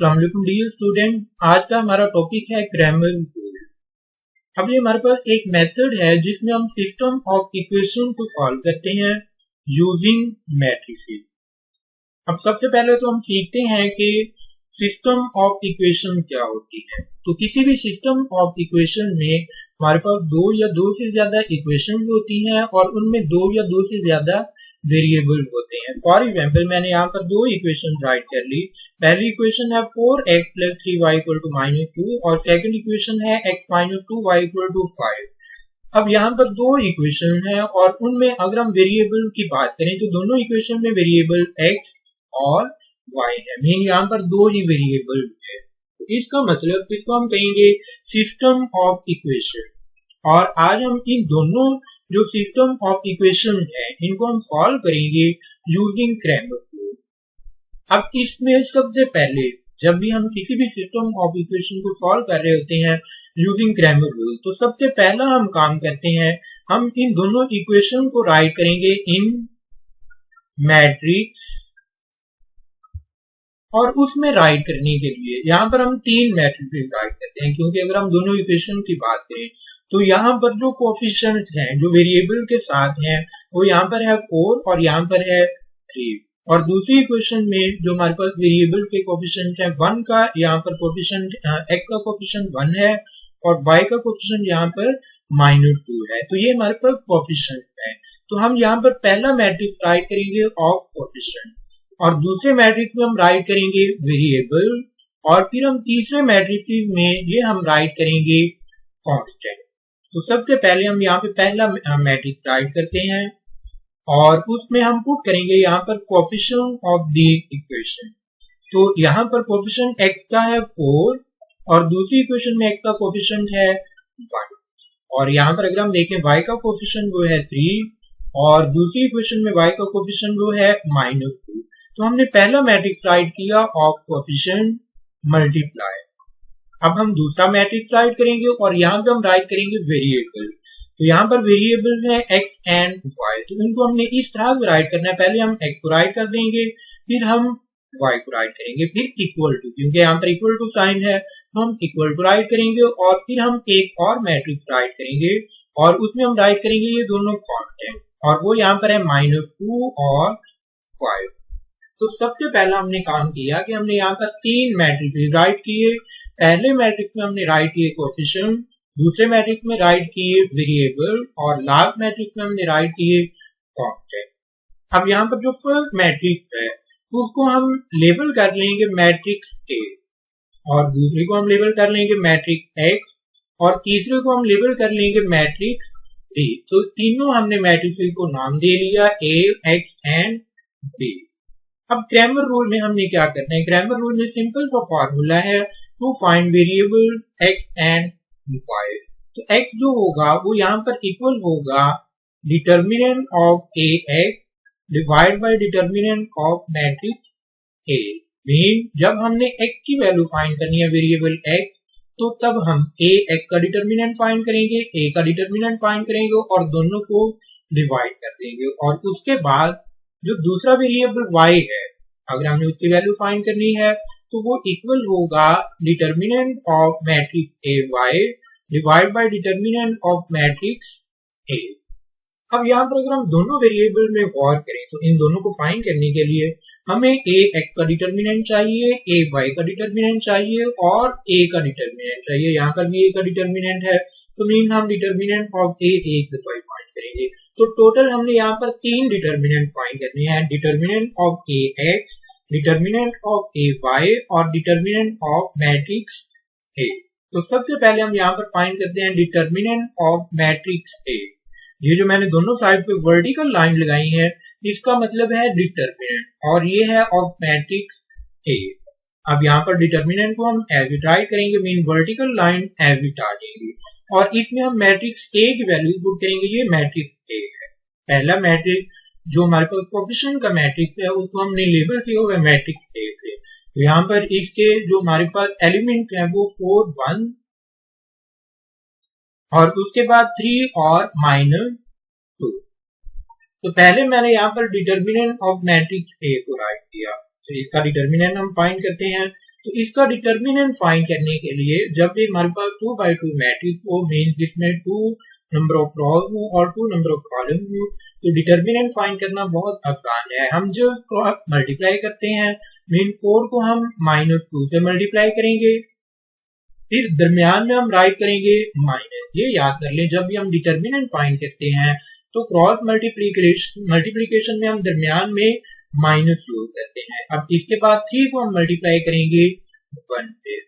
अस्सलाम वालेकुम dear student. आज का हमारा टॉपिक है ग्रामर रूल। अब ये हमारे पास एक मेथड है जिसमें हम सिस्टम ऑफ इक्वेशन को सॉल्व करते हैं यूजिंग मैट्रिसेस। अब सबसे पहले तो हम सीखते हैं कि सिस्टम ऑफ इक्वेशन क्या होती है। तो किसी भी सिस्टम ऑफ इक्वेशन में हमारे पास दो या दो से ज्यादा इक्वेशन होती हैं और उनमें दो या दो से ज्यादा वेरिएबल होते हैं। फॉर एग्जाम्पल मैंने यहाँ पर दो इक्वेशन राइट कर ली। पहली इक्वेशन है 4x + 3y = -2 और सेकंड इक्वेशन है x - 2y = 5। अब यहाँ पर दो इक्वेशन है और उनमें अगर हम वेरिएबल की बात करें तो दोनों इक्वेशन में वेरिएबल x और y है। मीन यहाँ पर दो ही वेरिएबल है। तो इसका मतलब इसको हम कहेंगे सिस्टम ऑफ इक्वेशन। और आज हम इन दोनों जो सिस्टम ऑफ इक्वेशन है इनको हम सॉल्व करेंगे यूजिंग ग्रामर रूल। अब इसमें सबसे पहले जब भी हम किसी भी सिस्टम ऑफ इक्वेशन को सॉल्व कर रहे होते हैं यूजिंग ग्रामर रूल, तो सबसे पहला हम काम करते हैं, हम इन दोनों इक्वेशन को राइट करेंगे इन मैट्रिक्स। और उसमें राइट करने के लिए यहाँ पर हम तीन मैट्रिक्स राइट करते हैं, क्योंकि अगर हम दोनों इक्वेशन की बात करें तो यहाँ पर जो कोफिशिएंट्स हैं जो वेरिएबल के साथ हैं वो यहाँ पर है 4 और यहाँ पर है 3। और दूसरी इक्वेशन में जो हमारे पास वेरिएबल के कोफिशिएंट है 1 का यहाँ पर कोफिशिएंट x का कोफिशिएंट 1 है और y का कोफिशिएंट यहाँ पर -2 है। तो ये हमारे पास कोफिशिएंट है। तो हम यहाँ पर पहला मैट्रिक्स राइट करेंगे ऑफ कोफिशिएंट और दूसरे मैट्रिक्स में हम राइट करेंगे वेरिएबल और फिर हम तीसरे मैट्रिक्स में ये हम राइट करेंगे कांस्टेंट। तो सबसे पहले हम यहाँ पे पहला मैट्रिक्स राइट करते हैं और उसमें हम पुट करेंगे यहाँ पर कोफिशिएंट ऑफ द इक्वेशन। तो यहाँ पर कोफिशिएंट x का है 4 और दूसरी इक्वेशन में x का कोफिशिएंट है 1 और यहाँ पर अगर हम देखें y का कोफिशिएंट वो है 3 और दूसरी इक्वेशन में y का कोफिशिएंट वो है -2। तो हमने पहला मैट्रिक्स राइट किया ऑफ कोफिशिएंट मल्टीप्लाई। अब हम दूसरा मैट्रिक्स राइट करेंगे और यहाँ पे हम राइट करेंगे वेरिएबल। तो यहाँ पर वेरिएबल है x एंड y, तो इनको हमने इस तरह से राइट करना है। पहले हम x को राइट कर देंगे, फिर हम y को राइट करेंगे, फिर इक्वल टू, क्योंकि यहाँ पर इक्वल टू साइन है तो हम इक्वल टू राइट करेंगे और फिर हम एक और मैट्रिक्स राइट करेंगे और उसमें हम राइट करेंगे ये दोनों कांस्टेंट और वो यहाँ पर है -2 और 5। तो सबसे पहला हमने काम किया कि हमने यहाँ पर तीन मैट्रिक्स राइट किए। पहले मैट्रिक्स में हमने राइट किए कोफिशिएंट, दूसरे मैट्रिक्स में राइट किए वेरिएबल और लास्ट मैट्रिक्स में हमने राइट किए कांस्टेंट। अब यहाँ पर जो फर्स्ट मैट्रिक्स है उसको हम लेबल कर लेंगे मैट्रिक्स A और दूसरे को हम लेबल कर लेंगे मैट्रिक्स X और तीसरे को हम लेबल कर लेंगे मैट्रिक्स B। तो तीनों हमने मैट्रिक्स को नाम दे लिया A, X एंड B। अब ग्रामर रूल में हमने क्या करना है, ग्रामर रूल में सिंपल सा फॉर्मूला है to find variable x and y। तो x जो होगा वो यहाँ पर इक्वल होगा determinant of ax divide by determinant of matrix A। Mean जब हमने x की वैल्यू फाइंड करनी है वेरिएबल x, तो तब हम ax का डिटर्मिनेंट फाइंड करेंगे, a का डिटर्मिनेंट फाइंड करेंगे और दोनों को डिवाइड कर देंगे और उसके बाद जो दूसरा वेरिएबल y है अगर हमने उसकी वैल्यू फाइंड करनी है तो वो इक्वल होगा determinant of matrix ay divide by determinant of matrix A। अब यहाँ पर अगर हम दोनों वेरिएबल में गौर करें तो इन दोनों को फाइंड करने के लिए हमें ax का डिटर्मिनेंट चाहिए, ay का डिटर्मिनेंट चाहिए और a का डिटर्मिनेंट चाहिए। यहाँ पर भी a का डिटर्मिनेंट है तो मीन हम डिटर्मिनेंट ऑफ a एक दफा फाइंड करेंगे। तो टोटल हमने यहाँ पर तीन डिटर्मिनेंट फाइंड करने हैं, determinant of ax, determinant of ay और डिटर्मिनेंट ऑफ मैट्रिक्स A। तो सबसे पहले हम यहाँ पर फाइंड करते हैं डिटर्मिनेंट ऑफ मैट्रिक्स A। ये जो मैंने दोनों साइड पे वर्टिकल लाइन लगाई है इसका मतलब है डिटर्मिनेंट और ये है ऑफ मैट्रिक्स A। अब यहाँ पर डिटर्मिनेंट को हम एज इट राइट करेंगे, mean vertical line as it आ जाएगी और इसमें हम मैट्रिक्स A की वैल्यू पुट करेंगे। ये मैट्रिक्स A है। पहला मैट्रिक्स जो हमारे पास कोफिशिएंट का मैट्रिक्स है उसको हमने लेबल किया हुआ है मैट्रिक्स A से। तो यहाँ पर इसके जो हमारे पास एलिमेंट है वो 4, 1 और उसके बाद 3 और -2। तो पहले मैंने यहाँ पर डिटर्मिनेंट ऑफ मैट्रिक्स A को राइट किया। तो इसका डिटर्मिनेंट हम फाइंड करते हैं तो इसका डिटर्मिनेंट फाइंड करने के लिए जब भी हमारे पास 2 by 2 मैट्रिक्स हो, मीन जिसमें 2 नंबर ऑफ रॉज हो और 2 नंबर ऑफ कॉलम हो, तो डिटर्मिनेंट फाइंड करना बहुत आसान है। हम जो क्रॉस मल्टीप्लाई करते हैं, मीन 4 को हम -2 से मल्टीप्लाई करेंगे, फिर दरमियान में हम राइट करेंगे माइनस। ये याद कर लें, जब भी हम डिटर्मिनेंट फाइंड करते हैं तो क्रॉस मल्टीप्लीकेशन में हम दरमियान में माइनस यूज करते हैं। अब इसके बाद 3 को हम मल्टीप्लाई करेंगे 1 से,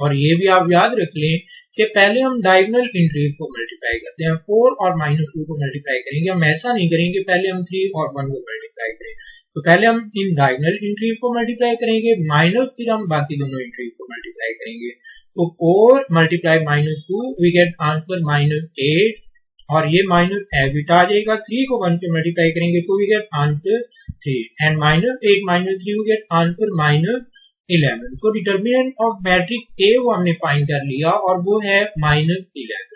और ये भी आप याद रख लें कि पहले हम डायगोनल एंट्रीज को मल्टीप्लाई करते हैं। 4 और -2 को मल्टीप्लाई करेंगे, हम ऐसा नहीं करेंगे पहले हम 3 और 1 को मल्टीप्लाई करें। तो पहले हम इन डायगोनल एंट्रीज को मल्टीप्लाई करेंगे माइनस, फिर हम बाकी दोनों एंट्रीज को मल्टीप्लाई करेंगे। तो 4 मल्टीप्लाई -2 वी गेट आंसर -8, और ये माइनस एबिट आ जाएगा। 3 को 1 से मल्टीप्लाई करेंगे तो we get answer 3, and -8 -3 we get answer -11। तो डिटर्मिनेंट ऑफ मैट्रिक्स ए वो हमने फाइंड कर लिया और वो है -11।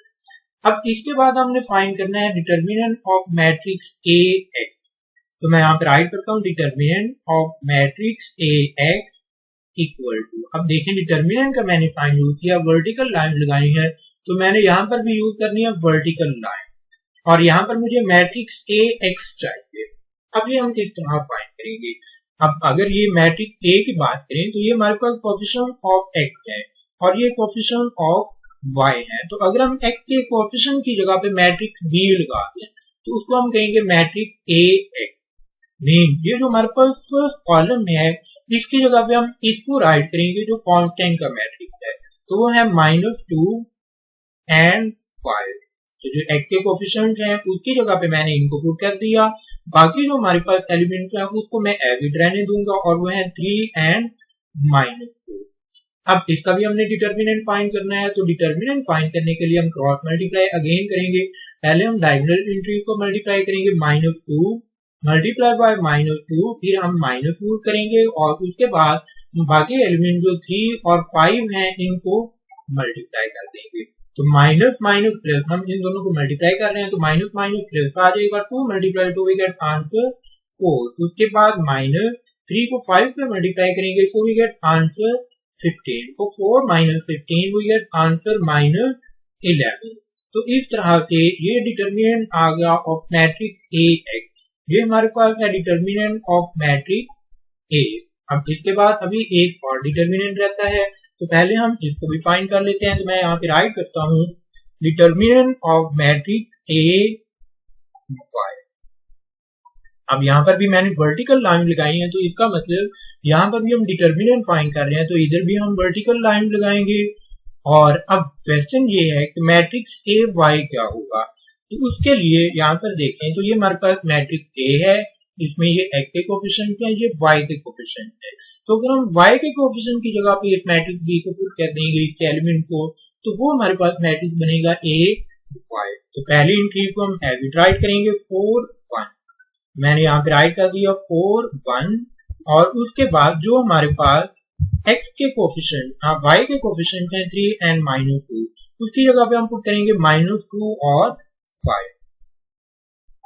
अब इसके बाद हमने फाइंड करना है determinant of matrix A X. तो मैं यहाँ पे राइट करता हूँ determinant of matrix A X equal to, अब देखें डिटर्मिनेंट का मैंने साइन यूज किया, वर्टिकल लाइन लगाई है, तो मैंने यहाँ पर भी यूज करनी है वर्टिकल लाइन, और यहाँ पर मुझे मैट्रिक्स ए एक्स चाहिए। अब ये हम किस तरह फाइंड करेंगे? अब अगर ये मैट्रिक्स ए की बात करें तो ये हमारे पास कोएफिशिएंट ऑफ एक्स है और ये कोएफिशिएंट ऑफ वाई है। तो अगर हम एक्स के कोएफिशिएंट की जगह पे मैट्रिक्स बी लगा दें तो उसको हम कहेंगे मैट्रिक्स ए एक्स। ये जो हमारे पास फर्स्ट कॉलम है इसकी जगह पे हम इसको राइट करेंगे जो कांस्टेंट का मैट्रिक्स है, तो वो है -2 एंड 5। तो जो एक्स के कोएफिशिएंट हैं उसकी जगह पे मैंने इनको पुट कर दिया। बाकी जो हमारे पास एलिमेंट है उसको मैं एविड रहने दूंगा और वो है 3 एंड -2। अब इसका भी हमने डिटर्मिनेंट फाइंड करना है, तो डिटर्मिनेंट फाइंड करने के लिए हम क्रॉस मल्टीप्लाई अगेन करेंगे। पहले हम डायगोनल एंट्रीज को मल्टीप्लाई करेंगे, -2 मल्टीप्लाई बाय -2, फिर हम माइनस यूज करेंगे और उसके बाद बाकी एलिमेंट जो 3 और 5 हैं इनको मल्टीप्लाई कर देंगे। तो माइनस माइनस प्लस, हम इन दोनों को मल्टीप्लाई कर रहे हैं तो माइनस माइनस प्लस आ जाएगा। 2 मल्टीप्लाई 2 वी गेट आंसर 4। उसके बाद -3 को 5 से मल्टीप्लाई करेंगे तो वी गेट आंसर 15। तो 4 - 15 वी गेट आंसर -11। तो इस तरह से ये डिटर्मिनेंट आ गया ऑफ मैट्रिक्स ए एक्स। ये हमारे पास है डिटर्मिनेंट ऑफ मैट्रिक्स ए। अब इसके बाद अभी एक और डिटर्मिनेंट रहता है, तो पहले हम इसको भी फाइंड कर लेते हैं। तो मैं यहाँ पे राइट करता हूँ determinant of matrix A Y. अब यहाँ पर भी मैंने वर्टिकल लाइन लगाई है, तो इसका मतलब यहाँ पर भी हम डिटर्मिनेंट फाइंड कर रहे हैं, तो इधर भी हम वर्टिकल लाइन लगाएंगे। और अब क्वेश्चन ये है कि मैट्रिक्स ए वाई क्या होगा, तो उसके लिए यहाँ पर देखें तो ये हमारे पास मैट्रिक्स ए है, इसमें ये एक्स के कोएफिशिएंट है, ये वाई के कोएफिशिएंट है। तो अगर हम वाई के कोएफिशिएंट की जगह पे इस मैट्रिक्स बी को पुट कर देंगे इसके एलिमेंट को, तो वो हमारे पास मैट्रिक्स बनेगा ए वाई। तो पहली एंट्री को हम एविड राइट करेंगे 4 1, मैंने यहाँ पे राइट कर दिया 4 1, और उसके बाद जो हमारे पास एक्स के कोएफिशिएंट वाई के कोएफिशिएंट है 3 एंड -2, उसकी जगह पे हम पुट करेंगे -2 और 5।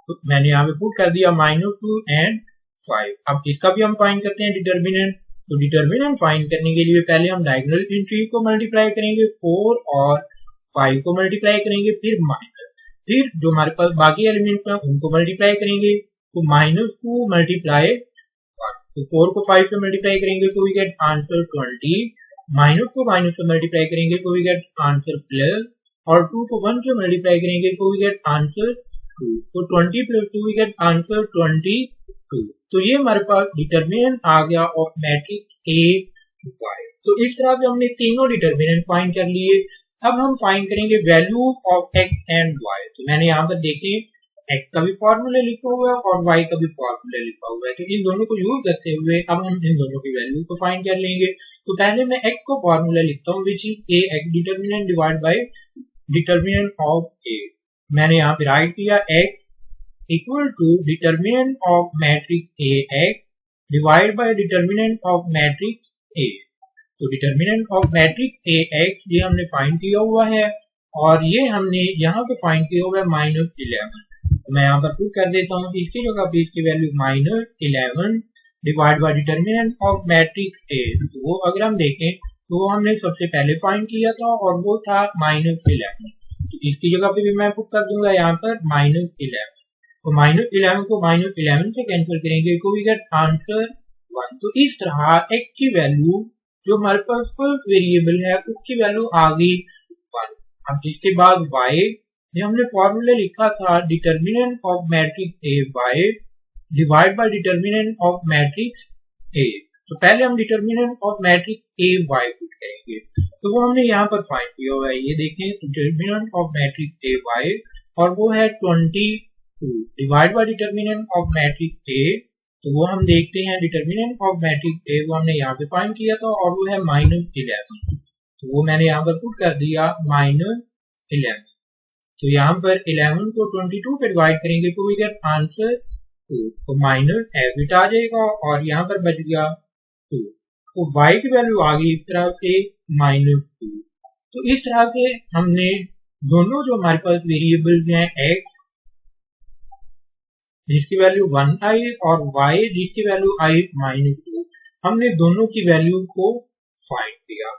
तो मैंने यहाँ पे पुट कर दिया -2 एंड 5। अब इसका भी हम फाइंड करते हैं डिटर्मिनेंट। तो डिटर्मिनेंट फाइंड करने के लिए पहले हम डायगोनल एंट्री को मल्टीप्लाई करेंगे, 4 और 5 को मल्टीप्लाई करेंगे, फिर माइनस, फिर जो हमारे पास बाकी एलिमेंट हैं उनको मल्टीप्लाई करेंगे। तो -2 मल्टीप्लाई 1, तो 4 को 5 से मल्टीप्लाई करेंगे तो वी गेट आंसर 20, माइनस को माइनस से मल्टीप्लाई करेंगे तो वी गेट आंसर प्लस, और 2 को 1 से मल्टीप्लाई करेंगे तो वी गेट आंसर 2। तो 20 + 2 वी गेट आंसर 22। तो ये हमारे पास डिटर्मिनेंट आ गया ऑफ मैट्रिक्स ए वाई। तो इस तरह से हमने तीनों डिटर्मिनेंट फाइंड कर लिए। अब हम फाइंड करेंगे value of X and Y. तो मैंने यहाँ पर देखें एक्स का भी फॉर्मूला लिखा हुआ है और वाई का भी फॉर्मूला लिखा हुआ है, तो इन दोनों को यूज करते हुए अब हम इन दोनों की वैल्यू को फाइंड कर लेंगे। तो पहले मैं एक्स को फॉर्मूला लिखता हूँ which is A X determinant divide by determinant of A. मैंने यहाँ पे राइट किया x equal to determinant of matrix A X divide by determinant of matrix A. तो determinant of matrix A X ये हमने find किया हुआ है और ये हमने यहाँ पे फाइंड किया हुआ है -11। तो मैं यहाँ पर पुट कर देता हूँ इसकी जगह पे इसकी value -11 divide by determinant of matrix A. तो वो अगर हम देखें तो वो हमने सबसे पहले फाइंड किया था और वो था -11। तो इसकी जगह पे भी मैं पुट कर दूंगा यहाँ पर -11। तो -11 को -11 से कैंसिल करेंगे तो वी गेट आंसर 1। तो इस तरह x की वैल्यू जो हमारे पास फर्स्ट वेरिएबल है उसकी वैल्यू आ गई 1। अब जिसके बाद y, ये हमने फॉर्मूला लिखा था determinant of matrix A y divide by determinant of matrix A. तो पहले हम determinant of matrix A y put करेंगे, तो वो हमने यहाँ पर फाइंड किया हुआ है। ये देखें determinant of matrix A y और वो है 22 divide by determinant of matrix A. तो वो हम देखते हैं डिटर्मिनेंट ऑफ मैट्रिक्स ए वो हमने यहाँ पे फाइंड किया था और वो है -11। तो वो मैंने यहाँ पर पुट कर दिया -11। तो यहाँ पर 11 को 22 पे डिवाइड करेंगे तो वी गेट आंसर 2। तो माइनस एबिट आ जाएगा और यहाँ पर बच गया 2। तो y की वैल्यू आ गई इस तरह से -2। तो इस तरह से हमने दोनों जो हमारे पास वेरिएबल्स हैं x जिसकी वैल्यू 1 आई और y जिसकी वैल्यू आई -2, हमने दोनों की वैल्यू को फाइंड किया।